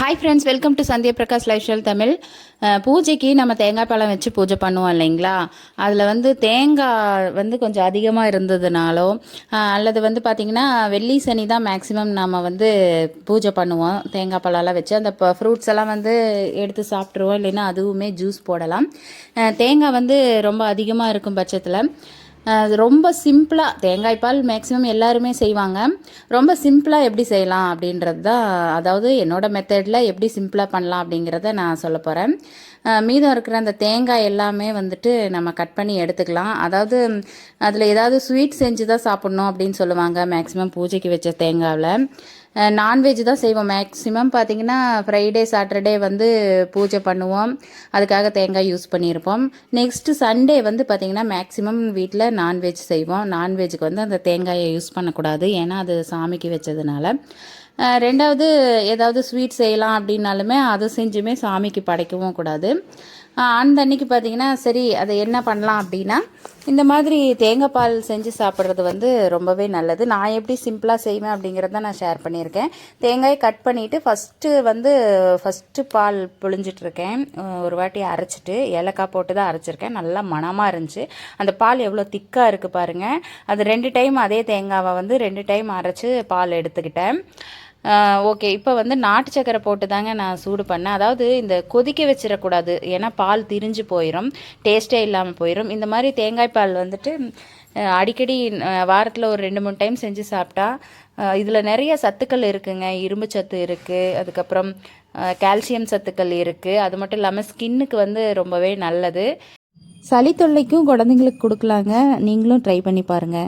Hi friends, welcome to Sandhya Prakash life style Tamil. பூஜைக்கு நம்ம தேங்காய் பழம் வச்சு பூஜை பண்ணுவோம் இல்லைங்களா? அதில் தேங்காய் கொஞ்சம் அதிகமாக இருந்ததுனாலோ அல்லது பார்த்திங்கன்னா வெள்ளி சனி தான் மேக்ஸிமம் நம்ம பூஜை பண்ணுவோம். தேங்காய் பழம்லாம் வச்சு அந்த ஃப்ரூட்ஸ் எல்லாம் எடுத்து சாப்பிட்ருவோம். இல்லைன்னா அதுவுமே ஜூஸ் போடலாம். தேங்காய் ரொம்ப அதிகமாக இருக்கும் பட்சத்தில் ரொம்ப சிம்பிளாக தேங்காய் பால் மேக்ஸிமம் எல்லாருமே செய்வாங்க. ரொம்ப சிம்பிளாக எப்படி செய்யலாம் அப்படின்றது தான், அதாவது என்னோடய மெத்தடில் எப்படி சிம்பிளாக பண்ணலாம் அப்படிங்கிறத நான் சொல்ல போகிறேன். மீதம் இருக்கிற அந்த தேங்காய் எல்லாமே நம்ம கட் பண்ணி எடுத்துக்கலாம். அதாவது அதில் ஏதாவது ஸ்வீட் செஞ்சு தான் சாப்பிட்ணும் அப்படின்னு சொல்லுவாங்க மேக்ஸிமம் பூஜைக்கு வச்ச தேங்காயில். நான்வெஜ் தான் செய்வோம் மேக்ஸிமம். பார்த்திங்கன்னா ஃப்ரைடே சாட்டர்டே பூஜை பண்ணுவோம். அதுக்காக தேங்காய் யூஸ் பண்ணியிருப்போம். நெக்ஸ்ட்டு சண்டே பார்த்திங்கன்னா மேக்ஸிமம் வீட்டில் நான்வெஜ் செய்வோம். நான்வெஜ்ஜுக்கு அந்த தேங்காயை யூஸ் பண்ணக்கூடாது, ஏன்னா அது சாமிக்கு வச்சதுனால. ரெண்டாவது ஏதாவது ஸ்வீட் செய்யலாம் அப்படின்னாலுமே அதை செஞ்சுமே சாமிக்கு படைக்கவும் கூடாது. அந்த அன்னைக்கு பார்த்திங்கன்னா சரி அதை என்ன பண்ணலாம் அப்படின்னா, இந்த மாதிரி தேங்காய் பால் செஞ்சு சாப்பிட்றது ரொம்பவே நல்லது. நான் எப்படி சிம்பிளாக செய்வேன் அப்படிங்கிறத நான் ஷேர் பண்ணியிருக்கேன். தேங்காயை கட் பண்ணிவிட்டு ஃபஸ்ட்டு பால் புழிஞ்சிட்ருக்கேன். ஒரு வாட்டி அரைச்சிட்டு ஏலக்காய் போட்டு தான் அரைச்சிருக்கேன். நல்லா மணமாக இருந்துச்சு. அந்த பால் எவ்வளோ திக்காக இருக்குது பாருங்கள். அது 2 டைம் அதே தேங்காவை 2 டைம் அரைச்சி பால் எடுத்துக்கிட்டேன். ஓகே, இப்போ நாட்டு சக்கரை போட்டு தாங்க நான் சூடு பண்ணேன். அதாவது இந்த கொதிக்க வச்சிடக்கூடாது, ஏன்னா பால் திரிஞ்சு போயிடும், டேஸ்ட்டே இல்லாமல் போயிடும். இந்த மாதிரி தேங்காய் பால் அடிக்கடி வாரத்தில் ஒரு 2-3 டைம் செஞ்சு சாப்பிட்டா இதில் நிறைய சத்துக்கள் இருக்குங்க. இரும்பு சத்து இருக்குது, அதுக்கப்புறம் கால்சியம் சத்துக்கள் இருக்குது. அது மட்டும் இல்லாமல் ஸ்கின்னுக்கு ரொம்பவே நல்லது. சளி தொல்லைக்கும் குழந்தைங்களுக்கு கொடுக்கலாங்க. நீங்களும் ட்ரை பண்ணி பாருங்கள்.